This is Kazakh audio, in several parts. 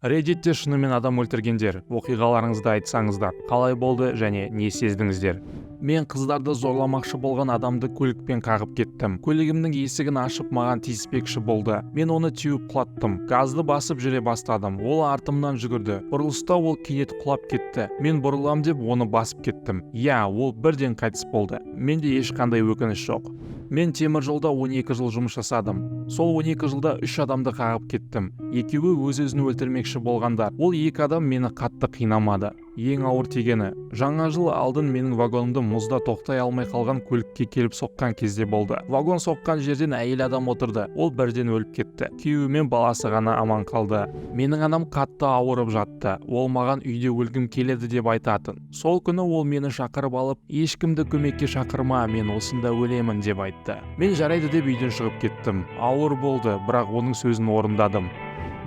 Redditте шынымен адам өлтіргендер, оқиғаларыңызды айтсаңыздар, қалай болды және не сездіңіздер? Мен қыздарды зорламақшы болған адамды көлікпен қағып кеттім. Көлігімнің есігін ашып маған тиіспекші болды. Мен оны теуіп құлаттым. Газды басып жүре бастадым. Ол артымнан жүгірді. Бұрылыста ол кенет құлап кетті. Мен бұрылам деп оны басып кеттім. Иә, ол бірден қайтыс болды. Менде ешқандай өкініш жоқ. Мен темір жолда 12 жыл жұмыс жасадым. Сол 12 жылда 3 адамды қағып кеттім. Екеуі өз-өзін өлтірмекші болғандар. Ол 2 адам мені қатты қинамады. Ең ауыр тигені, жаңа жыл алдын менің вагонымды мұзда тоқтай алмай қалған көлікке келіп соққан кезде болды. Вагон соққан жерден әйел адам отырды. Ол бірден өліп кетті. Күйеуі мен баласы ғана аман қалды. Менің анам қатты ауырып жатты. Ол маған үйде өлгім келеді деп айтатын. Сол күні ол мені шақырып алып, ешкімді көмекке шақырма, мен осында өлемін деп айтты. Мен жарайды деп үйден шығып кеттім. Ауыр болды, бірақ оның сөзін орындадым.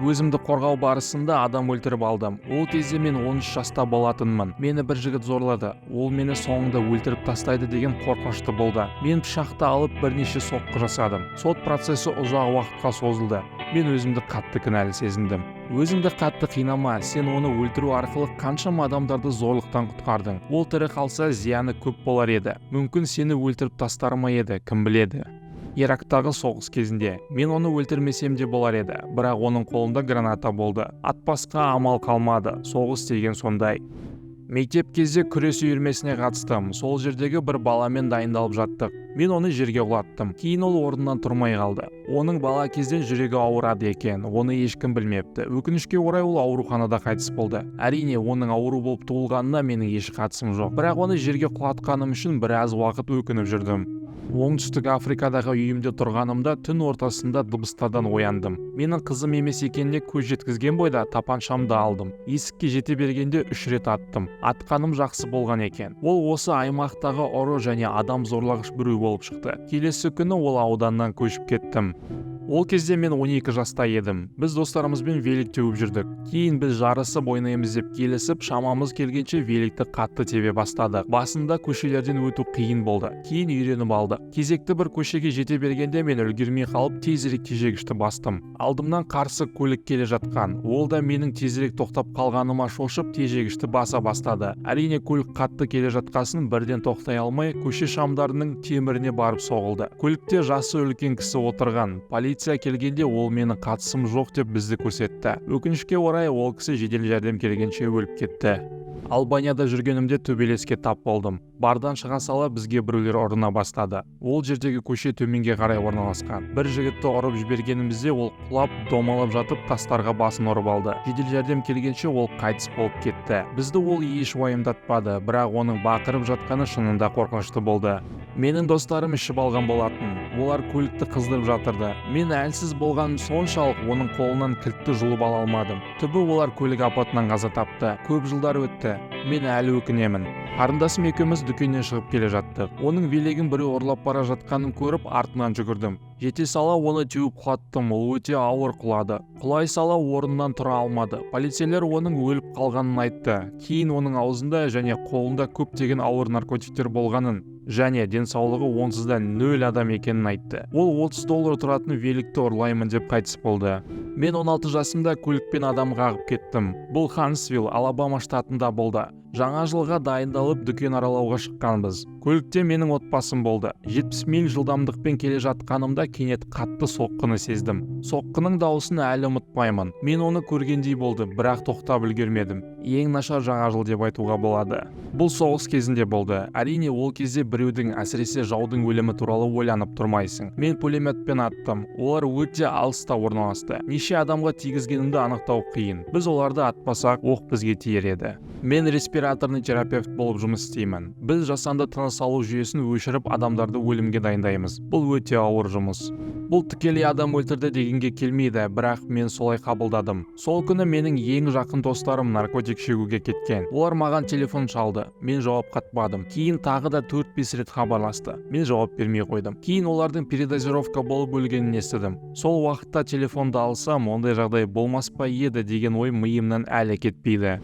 Өзімді қорғау барысында адам өлтіріп алдым. Ол кезде мен 13 жаста болатынмын. Мені бір жігіт зорлады. Ол мені соңында өлтіріп тастайды деген қорқынышты болды. Мен пышақты алып бірнеше соққы жасадым. Сот процесі ұзақ уақытқа созылды. Мен өзімді қатты кінәлі сезіндім. Өзіңді қатты қинама, сен оны өлтіру арқылы қаншама адамдарды зорлықтан құтқардың. Ол тірі қалса зияны көп болар еді. Мүмкін сені өлтіріп тастар ма еді, кім біледі. Ирактағы соғыс кезінде мен оны өлтірмесем де болар еді, бірақ оның қолында граната болды. Атпасқа амал қалмады. Соғыс деген сондай. Мектеп кезде күрес үйірмесіне қатыстым. Сол жердегі бір баламен дайындалып жаттық. Мен оны жерге құлаттым. Кейін ол орнынан тұрмай қалды. Оның бала кезден жүрегі ауырады екен. Оны ешкім білмепті. Өкінішке орай ол ауруханада қайтыс болды. Әрине, оның ауру болып туылғанына менің еш қатысым жоқ. Бірақ оны жерге құлатқаным үшін біраз уақыт өкініп жүрдім. Оңтүстік Африкадағы үйімде тұрғанымда түн ортасында дыбыстардан ояндым. Менің қызым емес екеніне көз жеткізген бойда тапаншамды алдым. Есікке жете бергенде 3 рет аттым. Атқаным жақсы болған екен. Ол осы аймақтағы ұры және адам зорлағыш біреу болып шықты. Келесі күні ол ауданнан көшіп кеттім. Ол кезде мен 12 жаста едім. Біз достарымызбен велик теуіп жүрдік. Кейін біз жарысып ойнаймыз деп келісіп, шамамыз келгенше великті қатты тебе бастадық. Басында көшелерден өту қиын болды. Кейін үйреніп алды. Кезекті бір көшеге жете бергенде мен үлгермей қалып тезірек тежегішті бастым. Алдымнан қарсы көлік келе жатқан. Ол да менің тезірек тоқтап қалғаныма шошып тежегішті баса бастады. Әрине, көлік қатты келе жатқасын бірден тоқтай алмай, көше шамдарының теміріне барып соғылды. Көлікте жасы үлкен кісі отырған. Полиция келгенде ол мені қатысым жоқ деп бізді көрсетті. Өкінішке орай ол кісі жедел жәрдем келгенше өліп кетті. Албанияда жүргенімде төбелеске тап болдым. Бардан шыға сала бізге біреулер ұрына бастады. Ол жердегі көше төменге қарай орналасқан. Бір жігітті ұрып жібергенімізде ол құлап, домалап жатып тастарға басын ұрып алды. Жедел жәрдем келгенше ол қайтыс болып кетті. Бізді ол еш уайымдатпады, бірақ оның бақырып жатқаны шынында қорқынышты болды. Менің достарым ішіп алған болатын. Олар көлікті қыздырып жатырды. Мен әлсіз болғаным соншалық оның қолынан кілтті жұлып ала алмадым. Түбі олар көлік апатынан қаза тапты. Көп жылдар өтті. Мен әлі өкінемін. Қарындасым екеуміз дүкеннен шығып келе жаттық. Оның велигін біреу ұрлап бара жатқанын көріп артынан жүгірдім. Жете сала оны теуіп құлаттым. Ол өте ауыр құлады. Құлай сала орнынан тұра алмады. Полицейлер оның өліп қалғанын айтты. Кейін оның аузында және қолында көптеген ауыр наркотиктер болғанын және денсаулығы онсыз да 0 адам екенін айтты. Ол $30 тұратын великті ұрлаймын деп қайтыс болды. Мен 16 жасымда көлікпен адам қағып кеттім. Бұл Хансвилл, Алабама штатында болды. Жаңа жылға дайындалып дүкен аралауға шыққанбыз. Көлікте менің отбасым болды. 70 миль жылдамдықпен келе жатқанымда кенет қатты соққыны сездім. Соққының дауысын әлі ұмытпаймын. Мен оны көргендей болды, бірақ тоқтап үлгермедім. Ең нашар жаңа жыл деп айтуға болады. Бұл соғыс кезінде болды. Әрине, ол кезде біреудің, әсіресе жаудың өлімі туралы ойланып тұрмайсың. Мен пулеметпен аттым. Олар өте алыста орналасты. Неше адамға тигізгенімді анықтау қиын. Біз оларды атпасақ, оқ бізге тиер еді. Мен респираторный терапевт болып жұмыс істеймін. Біз жасанды тыныс алу жүйесін өшіріп адамдарды өлімге дайындаймыз. Бұл өте ауыр жұмыс. Бұл тікелей адам өлтірді дегенге келмейді, бірақ мен солай қабылдадым. Сол күні менің ең жақын достарым наркотик шегуге кеткен. Олар маған телефон шалды. Мен жауап қатпадым. Кейін тағы да 4-5 рет хабарласты. Мен жауап бермей қойдым. Кейін олардың передозировка болып өлгенін естідім. Сол уақытта телефонды алсам, ондай жағдай болмас па еді деген ой миымнан әлі кетпейді.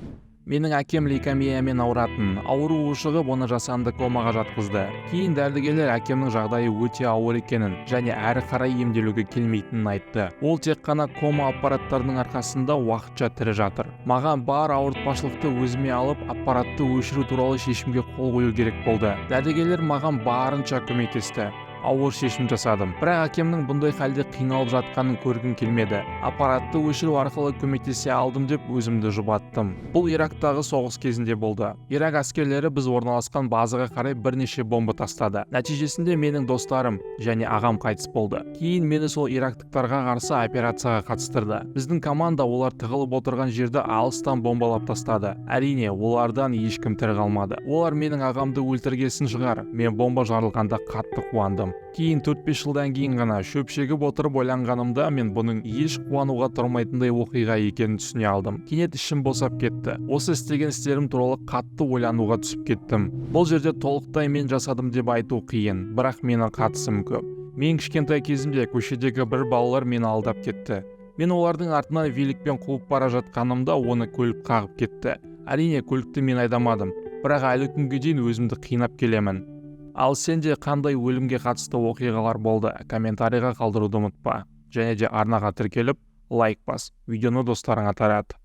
Менің әкем лейкемиямен ауыратын, ауру ушығып, оны жасанды комаға жатқызды. Кейін дәрігерлер әкемнің жағдайы өте ауыр екенін және әрі қарай емделуге келмейтінін айтты. Ол тек қана кома аппараттарының арқасында уақытша тірі жатыр. Маған бар ауыртпашылықты өзіме алып, аппаратты өшіру туралы шешімге қол қою керек болды. Дәрігерлер маған барынша көмектесті. Ауыр шешім жасадым. Бірақ әкемнің бұндай халде қиналып жатқанын көргім келмеді. Аппаратты өшіру арқылы көмектесе алдым деп өзімді жұбаттым. Бұл Ирактағы соғыс кезінде болды. Ирак әскерлері біз орналасқан базаға қарай бірнеше бомба тастады. Нәтижесінде менің достарым және ағам қайтыс болды. Кейін мені сол ирактықтарға қарсы операцияға қатыстырды. Біздің команда олар тығылып отырған жерді алыстан бомбалап тастады. Әрине, олардан ешкім тірі қалмады. Олар менің ағамды өлтіргесін шығар. Мен бомба жарылғанда қатты қуандым. Кейін 4-5 жылдан кейін ғана шөп шегіп отырып ойланғанымда мен бұның еш қуануға тұрмайтындай оқиға екенін түсіне алдым. Кенет ішім босап кетті. Осы істеген істерім туралы қатты ойлануға түсіп кеттім. Бұл жерде толықтай мен жасадым деп айту қиын, бірақ менің қатысым көп. Мен кішкентай кезімде көшедегі бір балалар мені алдап кетті. Мен олардың артынан великпен қуып бара жатқанымда оны көлік қағып кетті. Әрине, көлікті мен айдамадым, бірақ әлі күнге дейін өзімді қинап келемін. Ал сенде қандай өлімге қатысты оқиғалар болды? Комментарийға қалдыруды ұмытпа. Және де арнаға тіркеліп, лайк бас. Видеоны достарыңа тарат.